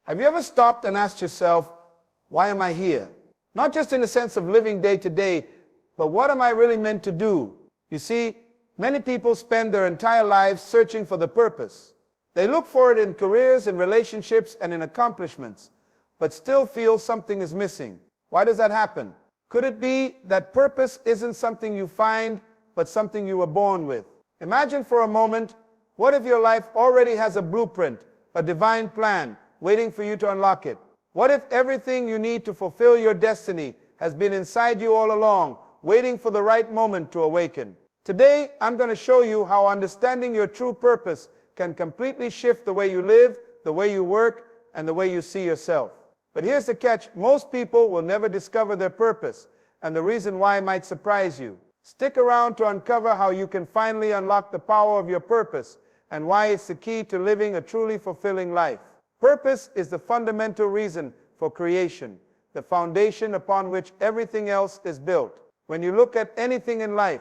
Have you ever stopped and asked yourself, why am I here? Not just in the sense of living day to day, but what am I really meant to do? You see, many people spend their entire lives searching for the purpose. They look for it in careers, in relationships, and in accomplishments, but still feel something is missing. Why does that happen? Could it be that purpose isn't something you find, but something you were born with? Imagine for a moment, what if your life already has a blueprint, a divine plan, waiting for you to unlock it? What if everything you need to fulfill your destiny has been inside you all along, waiting for the right moment to awaken? Today, I'm going to show you how understanding your true purpose can completely shift the way you live, the way you work, and the way you see yourself. But here's the catch. Most people will never discover their purpose, and the reason why might surprise you. Stick around to uncover how you can finally unlock the power of your purpose and why it's the key to living a truly fulfilling life. Purpose is the fundamental reason for creation, the foundation upon which everything else is built. When you look at anything in life,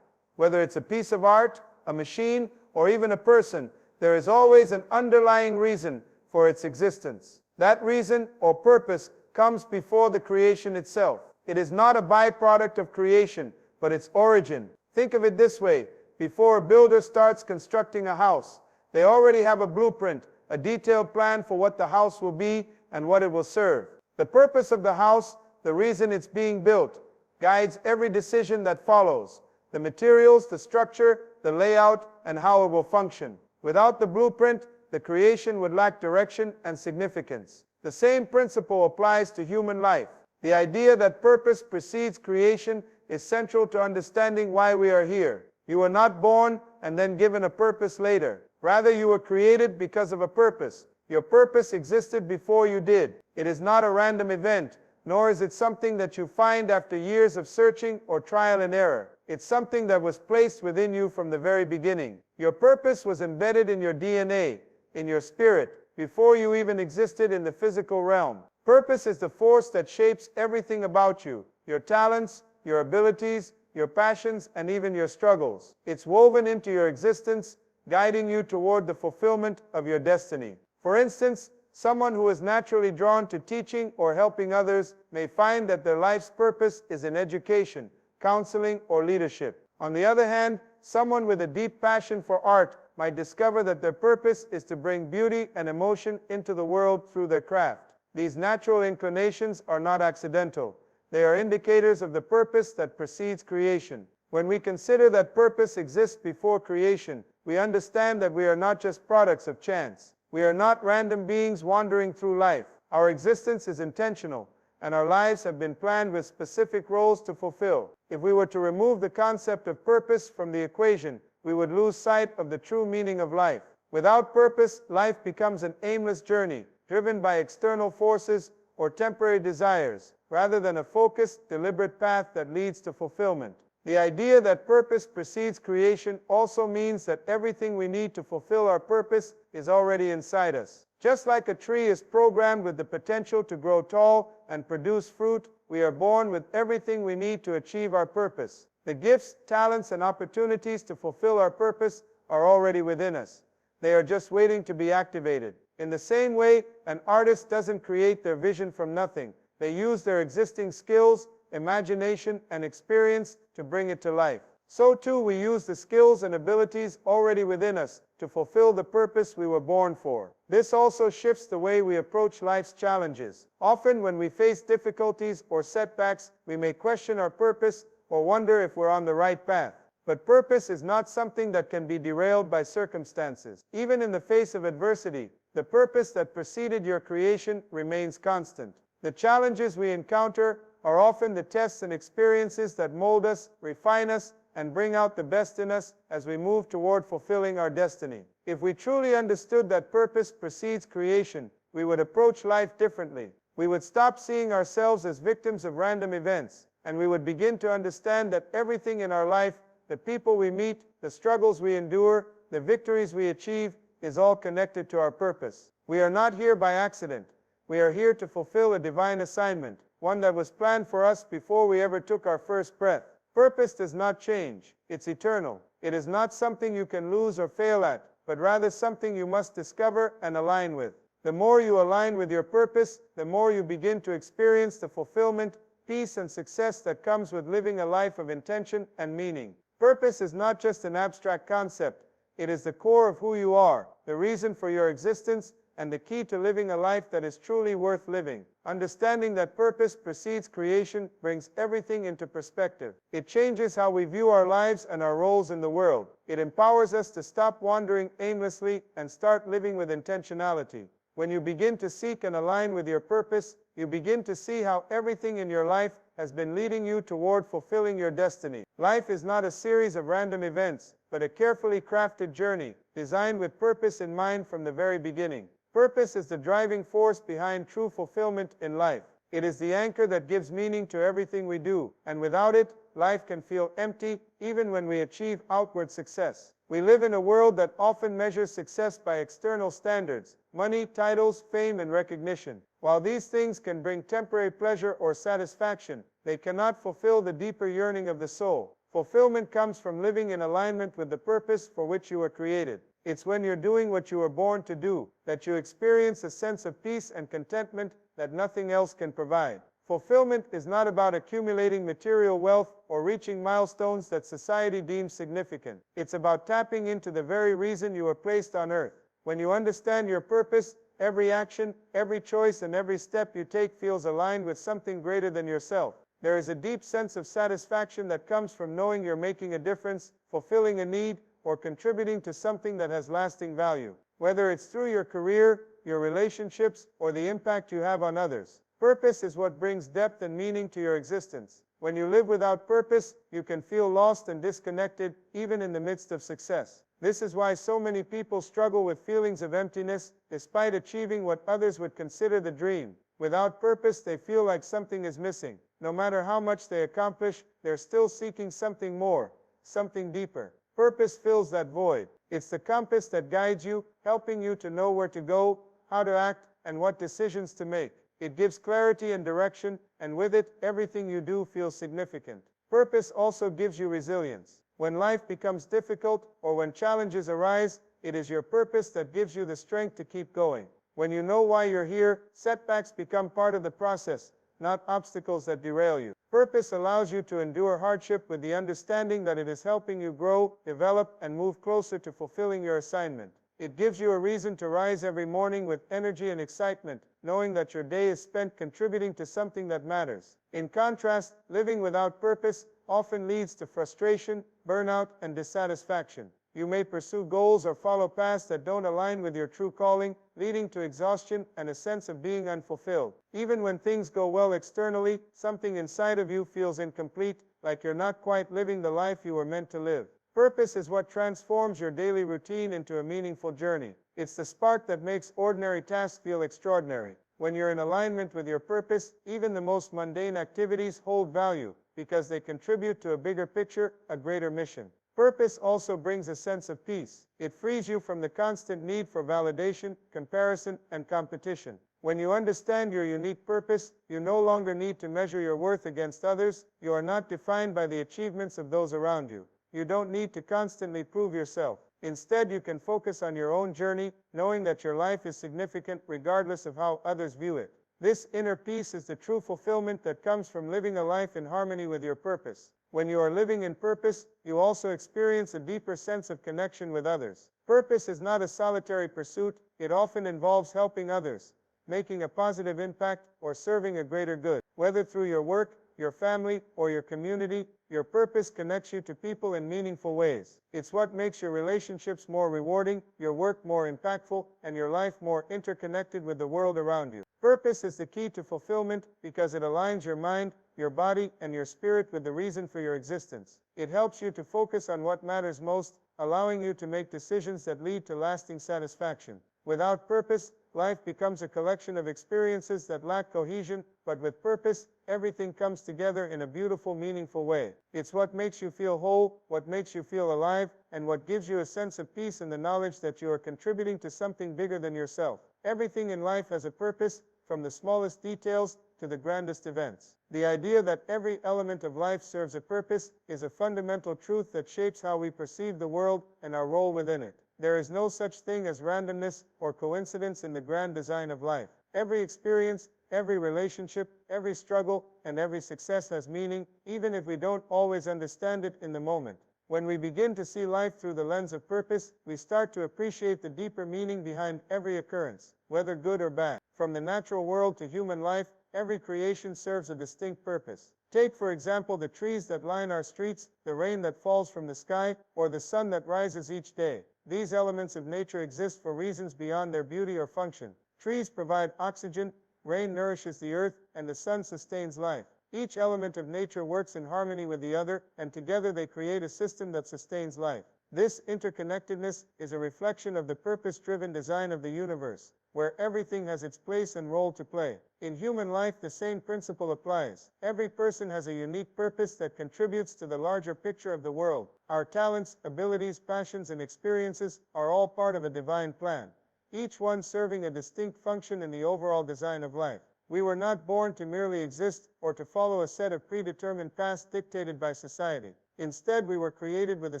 whether it's a piece of art, a machine, or even a person, there is always an underlying reason for its existence. That reason or purpose comes before the creation itself. It is not a byproduct of creation, but its origin. Think of it this way. Before a builder starts constructing a house, they already have a blueprint, a detailed plan for what the house will be and what it will serve. The purpose of the house, the reason it's being built, guides every decision that follows. The materials, the structure, the layout, and how it will function. Without the blueprint, the creation would lack direction and significance. The same principle applies to human life. The idea that purpose precedes creation is central to understanding why we are here. You were not born and then given a purpose later. Rather, you were created because of a purpose. Your purpose existed before you did. It is not a random event, nor is it something that you find after years of searching or trial and error. It's something that was placed within you from the very beginning. Your purpose was embedded in your DNA, in your spirit, before you even existed in the physical realm. Purpose is the force that shapes everything about you, your talents, your abilities, your passions, and even your struggles. It's woven into your existence, guiding you toward the fulfillment of your destiny. For instance, someone who is naturally drawn to teaching or helping others may find that their life's purpose is in education, counseling, or leadership. On the other hand, someone with a deep passion for art might discover that their purpose is to bring beauty and emotion into the world through their craft. These natural inclinations are not accidental. They are indicators of the purpose that precedes creation. When we consider that purpose exists before creation, we understand that we are not just products of chance. We are not random beings wandering through life. Our existence is intentional, and our lives have been planned with specific roles to fulfill. If we were to remove the concept of purpose from the equation, we would lose sight of the true meaning of life. Without purpose, life becomes an aimless journey, driven by external forces or temporary desires, rather than a focused, deliberate path that leads to fulfillment. The idea that purpose precedes creation also means that everything we need to fulfill our purpose is already inside us. Just like a tree is programmed with the potential to grow tall and produce fruit, we are born with everything we need to achieve our purpose. The gifts, talents, and opportunities to fulfill our purpose are already within us. They are just waiting to be activated. In the same way, an artist doesn't create their vision from nothing. They use their existing skills, imagination, and experience to bring it to life. So too, we use the skills and abilities already within us to fulfill the purpose we were born for. This also shifts the way we approach life's challenges. Often, when we face difficulties or setbacks, we may question our purpose or wonder if we're on the right path. But purpose is not something that can be derailed by circumstances. Even in the face of adversity, the purpose that preceded your creation remains constant. The challenges we encounter are often the tests and experiences that mold us, refine us, and bring out the best in us as we move toward fulfilling our destiny. If we truly understood that purpose precedes creation, we would approach life differently. We would stop seeing ourselves as victims of random events, and we would begin to understand that everything in our life, the people we meet, the struggles we endure, the victories we achieve, is all connected to our purpose. We are not here by accident. We are here to fulfill a divine assignment, one that was planned for us before we ever took our first breath. Purpose does not change. It's eternal. It is not something you can lose or fail at, but rather something you must discover and align with. The more you align with your purpose, the more you begin to experience the fulfillment, peace, and success that comes with living a life of intention and meaning. Purpose is not just an abstract concept. It is the core of who you are, the reason for your existence, and the key to living a life that is truly worth living. Understanding that purpose precedes creation brings everything into perspective. It changes how we view our lives and our roles in the world. It empowers us to stop wandering aimlessly and start living with intentionality. When you begin to seek and align with your purpose, you begin to see how everything in your life has been leading you toward fulfilling your destiny. Life is not a series of random events, but a carefully crafted journey, designed with purpose in mind from the very beginning. Purpose is the driving force behind true fulfillment in life. It is the anchor that gives meaning to everything we do, and without it, life can feel empty even when we achieve outward success. We live in a world that often measures success by external standards: money, titles, fame, and recognition. While these things can bring temporary pleasure or satisfaction, they cannot fulfill the deeper yearning of the soul. Fulfillment comes from living in alignment with the purpose for which you were created. It's when you're doing what you were born to do that you experience a sense of peace and contentment that nothing else can provide. Fulfillment is not about accumulating material wealth or reaching milestones that society deems significant. It's about tapping into the very reason you were placed on earth. When you understand your purpose, every action, every choice, and every step you take feels aligned with something greater than yourself. There is a deep sense of satisfaction that comes from knowing you're making a difference, fulfilling a need, or contributing to something that has lasting value. Whether it's through your career, your relationships, or the impact you have on others. Purpose is what brings depth and meaning to your existence. When you live without purpose, you can feel lost and disconnected, even in the midst of success. This is why so many people struggle with feelings of emptiness, despite achieving what others would consider the dream. Without purpose, they feel like something is missing. No matter how much they accomplish, they're still seeking something more, something deeper. Purpose fills that void. It's the compass that guides you, helping you to know where to go, how to act, and what decisions to make. It gives clarity and direction, and with it, everything you do feels significant. Purpose also gives you resilience. When life becomes difficult or when challenges arise, it is your purpose that gives you the strength to keep going. When you know why you're here, setbacks become part of the process, not obstacles that derail you. Purpose allows you to endure hardship with the understanding that it is helping you grow, develop, and move closer to fulfilling your assignment. It gives you a reason to rise every morning with energy and excitement, knowing that your day is spent contributing to something that matters. In contrast, living without purpose often leads to frustration, burnout, and dissatisfaction. You may pursue goals or follow paths that don't align with your true calling, leading to exhaustion and a sense of being unfulfilled. Even when things go well externally, something inside of you feels incomplete, like you're not quite living the life you were meant to live. Purpose is what transforms your daily routine into a meaningful journey. It's the spark that makes ordinary tasks feel extraordinary. When you're in alignment with your purpose, even the most mundane activities hold value, because they contribute to a bigger picture, a greater mission. Purpose also brings a sense of peace. It frees you from the constant need for validation, comparison, and competition. When you understand your unique purpose, you no longer need to measure your worth against others. You are not defined by the achievements of those around you. You don't need to constantly prove yourself. Instead, you can focus on your own journey, knowing that your life is significant regardless of how others view it. This inner peace is the true fulfillment that comes from living a life in harmony with your purpose. When you are living in purpose, you also experience a deeper sense of connection with others. Purpose is not a solitary pursuit. It often involves helping others, making a positive impact, or serving a greater good. Whether through your work, your family, or your community, your purpose connects you to people in meaningful ways. It's what makes your relationships more rewarding, your work more impactful, and your life more interconnected with the world around you. Purpose is the key to fulfillment because it aligns your mind, your body, and your spirit with the reason for your existence. It helps you to focus on what matters most, allowing you to make decisions that lead to lasting satisfaction. Without purpose, life becomes a collection of experiences that lack cohesion, but with purpose, everything comes together in a beautiful, meaningful way. It's what makes you feel whole, what makes you feel alive, and what gives you a sense of peace in the knowledge that you are contributing to something bigger than yourself. Everything in life has a purpose, from the smallest details to the grandest events. The idea that every element of life serves a purpose is a fundamental truth that shapes how we perceive the world and our role within it. There is no such thing as randomness or coincidence in the grand design of life. Every experience, every relationship, every struggle, and every success has meaning, even if we don't always understand it in the moment. When we begin to see life through the lens of purpose, we start to appreciate the deeper meaning behind every occurrence, whether good or bad. From the natural world to human life, every creation serves a distinct purpose. Take, for example, the trees that line our streets, the rain that falls from the sky, or the sun that rises each day. These elements of nature exist for reasons beyond their beauty or function. Trees provide oxygen, rain nourishes the earth, and the sun sustains life. Each element of nature works in harmony with the other, and together they create a system that sustains life. This interconnectedness is a reflection of the purpose-driven design of the universe, where everything has its place and role to play. In human life, the same principle applies. Every person has a unique purpose that contributes to the larger picture of the world. Our talents, abilities, passions, and experiences are all part of a divine plan, each one serving a distinct function in the overall design of life. We were not born to merely exist or to follow a set of predetermined paths dictated by society. Instead, we were created with a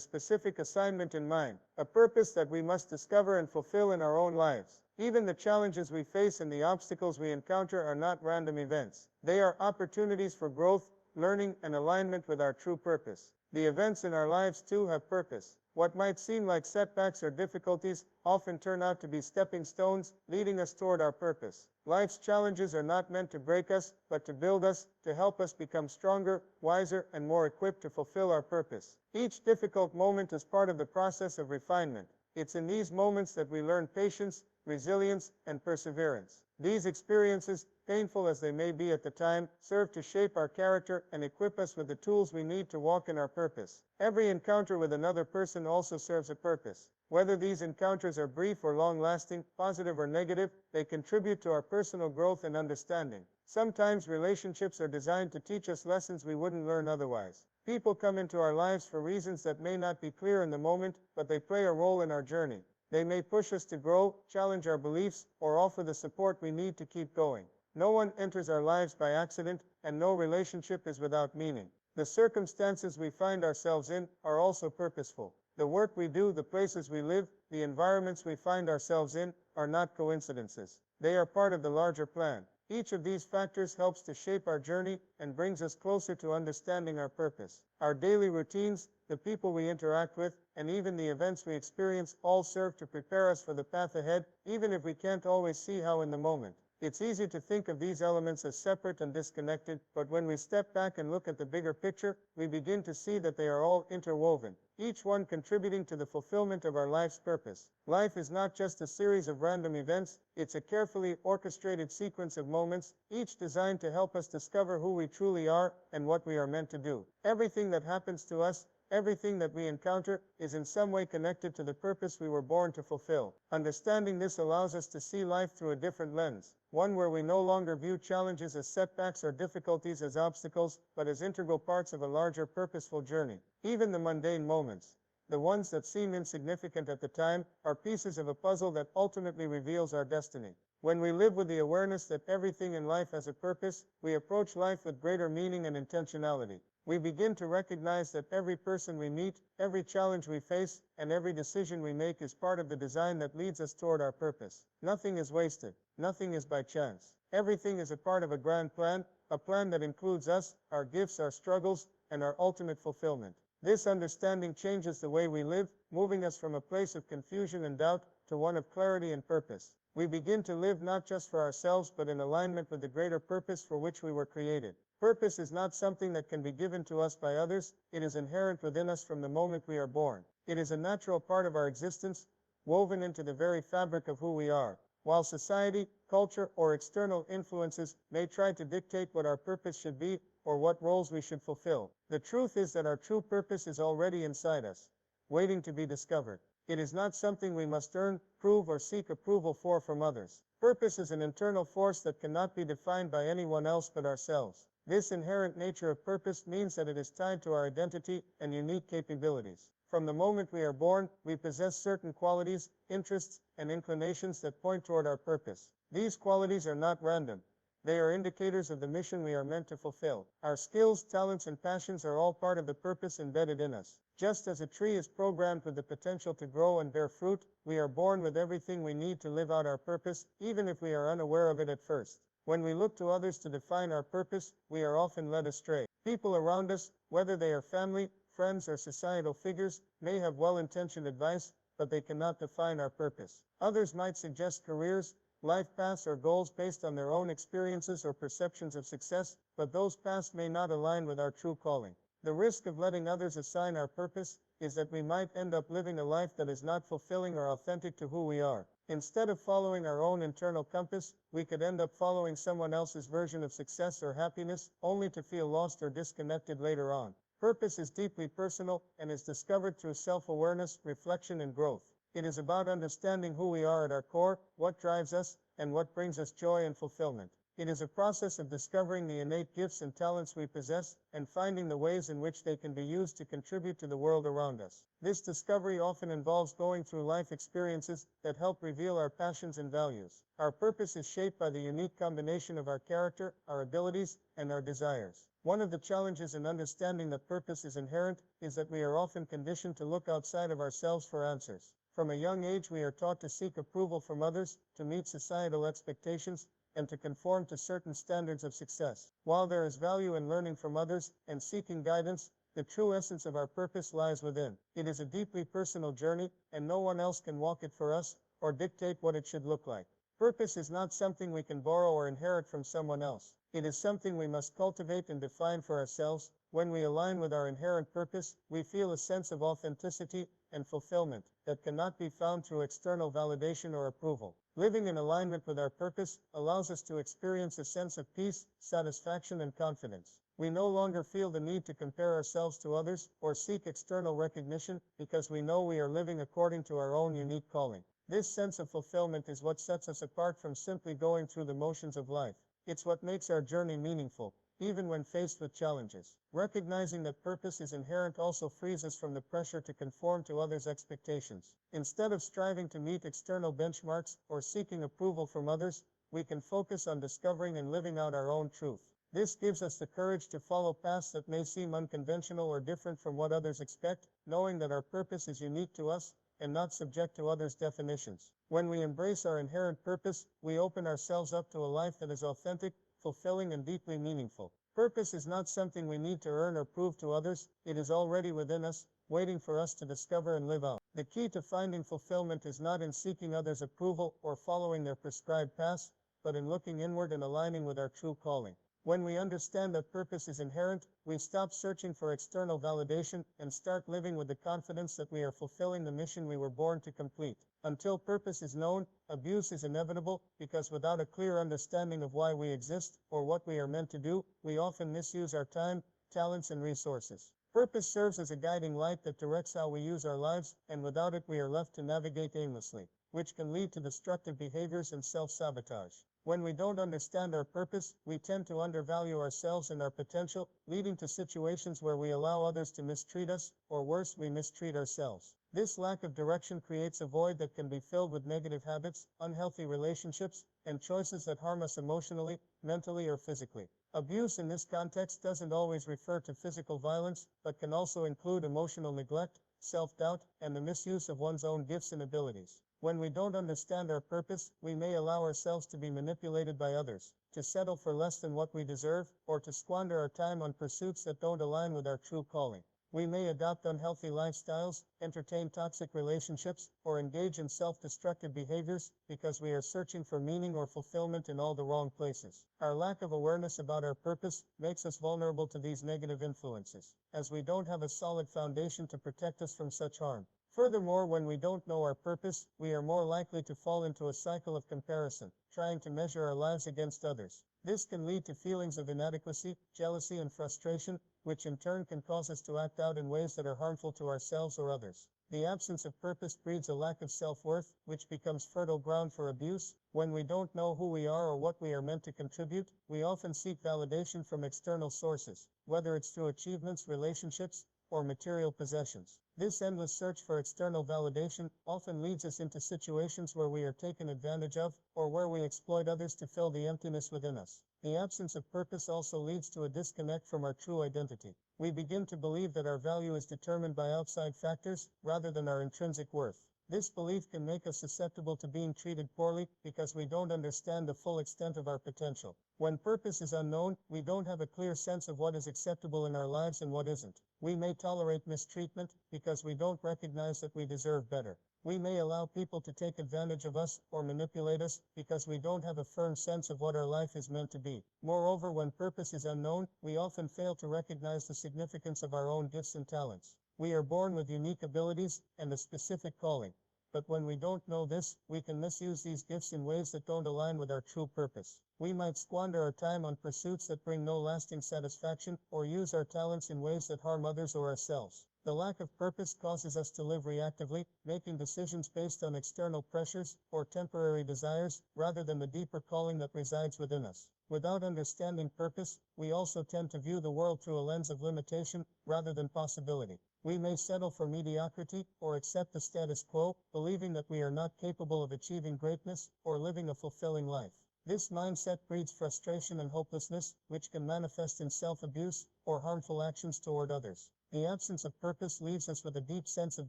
specific assignment in mind, a purpose that we must discover and fulfill in our own lives. Even the challenges we face and the obstacles we encounter are not random events. They are opportunities for growth, learning, and alignment with our true purpose. The events in our lives, too, have purpose. What might seem like setbacks or difficulties often turn out to be stepping stones, leading us toward our purpose. Life's challenges are not meant to break us, but to build us, to help us become stronger, wiser, and more equipped to fulfill our purpose. Each difficult moment is part of the process of refinement. It's in these moments that we learn patience, resilience, and perseverance. These experiences, painful as they may be at the time, serve to shape our character and equip us with the tools we need to walk in our purpose. Every encounter with another person also serves a purpose. Whether these encounters are brief or long-lasting, positive or negative, they contribute to our personal growth and understanding. Sometimes relationships are designed to teach us lessons we wouldn't learn otherwise. People come into our lives for reasons that may not be clear in the moment, but they play a role in our journey. They may push us to grow, challenge our beliefs, or offer the support we need to keep going. No one enters our lives by accident, and no relationship is without meaning. The circumstances we find ourselves in are also purposeful. The work we do, the places we live, the environments we find ourselves in are not coincidences. They are part of the larger plan. Each of these factors helps to shape our journey and brings us closer to understanding our purpose. Our daily routines, the people we interact with, and even the events we experience all serve to prepare us for the path ahead, even if we can't always see how in the moment. It's easy to think of these elements as separate and disconnected, but when we step back and look at the bigger picture, we begin to see that they are all interwoven, each one contributing to the fulfillment of our life's purpose. Life is not just a series of random events, it's a carefully orchestrated sequence of moments, each designed to help us discover who we truly are and what we are meant to do. Everything that happens to us, everything that we encounter, is in some way connected to the purpose we were born to fulfill. Understanding this allows us to see life through a different lens, one where we no longer view challenges as setbacks or difficulties as obstacles, but as integral parts of a larger purposeful journey. Even the mundane moments, the ones that seem insignificant at the time, are pieces of a puzzle that ultimately reveals our destiny. When we live with the awareness that everything in life has a purpose, we approach life with greater meaning and intentionality. We begin to recognize that every person we meet, every challenge we face, and every decision we make is part of the design that leads us toward our purpose. Nothing is wasted. Nothing is by chance. Everything is a part of a grand plan, a plan that includes us, our gifts, our struggles, and our ultimate fulfillment. This understanding changes the way we live, moving us from a place of confusion and doubt to one of clarity and purpose. We begin to live not just for ourselves, but in alignment with the greater purpose for which we were created. Purpose is not something that can be given to us by others. It is inherent within us from the moment we are born. It is a natural part of our existence, woven into the very fabric of who we are. While society, culture, or external influences may try to dictate what our purpose should be or what roles we should fulfill, the truth is that our true purpose is already inside us, waiting to be discovered. It is not something we must earn, prove, or seek approval for from others. Purpose is an internal force that cannot be defined by anyone else but ourselves. This inherent nature of purpose means that it is tied to our identity and unique capabilities. From the moment we are born, we possess certain qualities, interests, and inclinations that point toward our purpose. These qualities are not random. They are indicators of the mission we are meant to fulfill. Our skills, talents, and passions are all part of the purpose embedded in us. Just as a tree is programmed with the potential to grow and bear fruit, we are born with everything we need to live out our purpose, even if we are unaware of it at first. When we look to others to define our purpose, we are often led astray. People around us, whether they are family, friends, or societal figures, may have well-intentioned advice, but they cannot define our purpose. Others might suggest careers, life paths, or goals based on their own experiences or perceptions of success, but those paths may not align with our true calling. The risk of letting others assign our purpose is that we might end up living a life that is not fulfilling or authentic to who we are. Instead of following our own internal compass, we could end up following someone else's version of success or happiness, only to feel lost or disconnected later on. Purpose is deeply personal and is discovered through self-awareness, reflection, and growth. It is about understanding who we are at our core, what drives us, and what brings us joy and fulfillment. It is a process of discovering the innate gifts and talents we possess and finding the ways in which they can be used to contribute to the world around us. This discovery often involves going through life experiences that help reveal our passions and values. Our purpose is shaped by the unique combination of our character, our abilities, and our desires. One of the challenges in understanding that purpose is inherent is that we are often conditioned to look outside of ourselves for answers. From a young age, we are taught to seek approval from others, to meet societal expectations, and to conform to certain standards of success. While there is value in learning from others and seeking guidance, the true essence of our purpose lies within. It is a deeply personal journey, and no one else can walk it for us or dictate what it should look like. Purpose is not something we can borrow or inherit from someone else. It is something we must cultivate and define for ourselves. When we align with our inherent purpose, we feel a sense of authenticity and fulfillment that cannot be found through external validation or approval. Living in alignment with our purpose allows us to experience a sense of peace, satisfaction, and confidence. We no longer feel the need to compare ourselves to others or seek external recognition because we know we are living according to our own unique calling. This sense of fulfillment is what sets us apart from simply going through the motions of life. It's what makes our journey meaningful, even when faced with challenges. Recognizing that purpose is inherent also frees us from the pressure to conform to others' expectations. Instead of striving to meet external benchmarks or seeking approval from others, we can focus on discovering and living out our own truth. This gives us the courage to follow paths that may seem unconventional or different from what others expect, knowing that our purpose is unique to us and not subject to others' definitions. When we embrace our inherent purpose, we open ourselves up to a life that is authentic, fulfilling, and deeply meaningful. Purpose is not something we need to earn or prove to others. It is already within us, waiting for us to discover and live out. The key to finding fulfillment is not in seeking others' approval or following their prescribed paths, but in looking inward and aligning with our true calling. When we understand that purpose is inherent, we stop searching for external validation and start living with the confidence that we are fulfilling the mission we were born to complete. Until purpose is known, abuse is inevitable, because without a clear understanding of why we exist or what we are meant to do, we often misuse our time, talents, and resources. Purpose serves as a guiding light that directs how we use our lives, and without it we are left to navigate aimlessly, which can lead to destructive behaviors and self-sabotage. When we don't understand our purpose, we tend to undervalue ourselves and our potential, leading to situations where we allow others to mistreat us, or worse, we mistreat ourselves. This lack of direction creates a void that can be filled with negative habits, unhealthy relationships, and choices that harm us emotionally, mentally, or physically. Abuse in this context doesn't always refer to physical violence, but can also include emotional neglect, self-doubt, and the misuse of one's own gifts and abilities. When we don't understand our purpose, we may allow ourselves to be manipulated by others, to settle for less than what we deserve, or to squander our time on pursuits that don't align with our true calling. We may adopt unhealthy lifestyles, entertain toxic relationships, or engage in self-destructive behaviors because we are searching for meaning or fulfillment in all the wrong places. Our lack of awareness about our purpose makes us vulnerable to these negative influences, as we don't have a solid foundation to protect us from such harm. Furthermore, when we don't know our purpose, we are more likely to fall into a cycle of comparison, trying to measure our lives against others. This can lead to feelings of inadequacy, jealousy, and frustration, which in turn can cause us to act out in ways that are harmful to ourselves or others. The absence of purpose breeds a lack of self-worth, which becomes fertile ground for abuse. When we don't know who we are or what we are meant to contribute, we often seek validation from external sources, whether it's through achievements, relationships, or material possessions. This endless search for external validation often leads us into situations where we are taken advantage of, or where we exploit others to fill the emptiness within us. The absence of purpose also leads to a disconnect from our true identity. We begin to believe that our value is determined by outside factors, rather than our intrinsic worth. This belief can make us susceptible to being treated poorly because we don't understand the full extent of our potential. When purpose is unknown, we don't have a clear sense of what is acceptable in our lives and what isn't. We may tolerate mistreatment because we don't recognize that we deserve better. We may allow people to take advantage of us or manipulate us because we don't have a firm sense of what our life is meant to be. Moreover, when purpose is unknown, we often fail to recognize the significance of our own gifts and talents. We are born with unique abilities and a specific calling. But when we don't know this, we can misuse these gifts in ways that don't align with our true purpose. We might squander our time on pursuits that bring no lasting satisfaction, or use our talents in ways that harm others or ourselves. The lack of purpose causes us to live reactively, making decisions based on external pressures or temporary desires, rather than the deeper calling that resides within us. Without understanding purpose, we also tend to view the world through a lens of limitation rather than possibility. We may settle for mediocrity or accept the status quo, believing that we are not capable of achieving greatness or living a fulfilling life. This mindset breeds frustration and hopelessness, which can manifest in self-abuse or harmful actions toward others. The absence of purpose leaves us with a deep sense of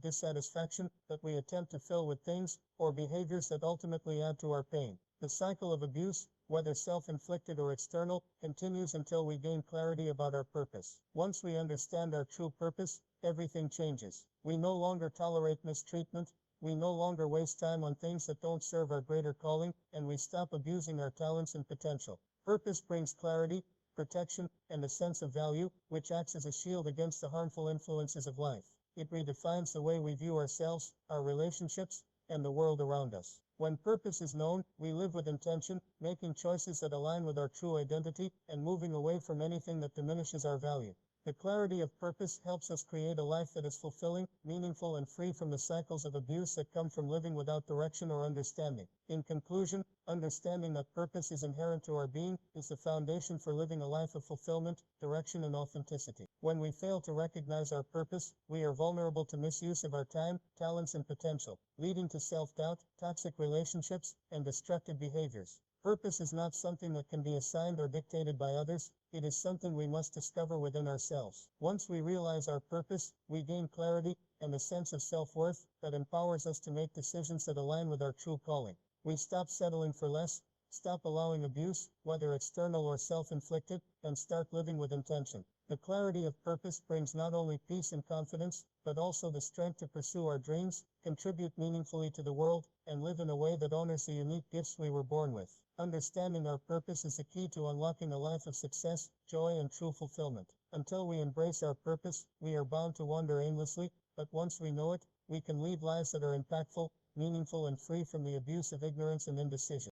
dissatisfaction that we attempt to fill with things or behaviors that ultimately add to our pain. The cycle of abuse, whether self-inflicted or external, continues until we gain clarity about our purpose. Once we understand our true purpose, everything changes. We no longer tolerate mistreatment, we no longer waste time on things that don't serve our greater calling, and we stop abusing our talents and potential. Purpose brings clarity, protection, and a sense of value, which acts as a shield against the harmful influences of life. It redefines the way we view ourselves, our relationships, and the world around us. When purpose is known, we live with intention, making choices that align with our true identity, and moving away from anything that diminishes our value. The clarity of purpose helps us create a life that is fulfilling, meaningful, and free from the cycles of abuse that come from living without direction or understanding. In conclusion, understanding that purpose is inherent to our being is the foundation for living a life of fulfillment, direction, and authenticity. When we fail to recognize our purpose, we are vulnerable to misuse of our time, talents, and potential, leading to self-doubt, toxic relationships, and destructive behaviors. Purpose is not something that can be assigned or dictated by others. It is something we must discover within ourselves. Once we realize our purpose, we gain clarity and a sense of self-worth that empowers us to make decisions that align with our true calling. We stop settling for less, stop allowing abuse, whether external or self-inflicted, and start living with intention. The clarity of purpose brings not only peace and confidence, but also the strength to pursue our dreams, contribute meaningfully to the world, and live in a way that honors the unique gifts we were born with. Understanding our purpose is the key to unlocking a life of success, joy, and true fulfillment. Until we embrace our purpose, we are bound to wander aimlessly, but once we know it, we can lead lives that are impactful, meaningful, and free from the abuse of ignorance and indecision.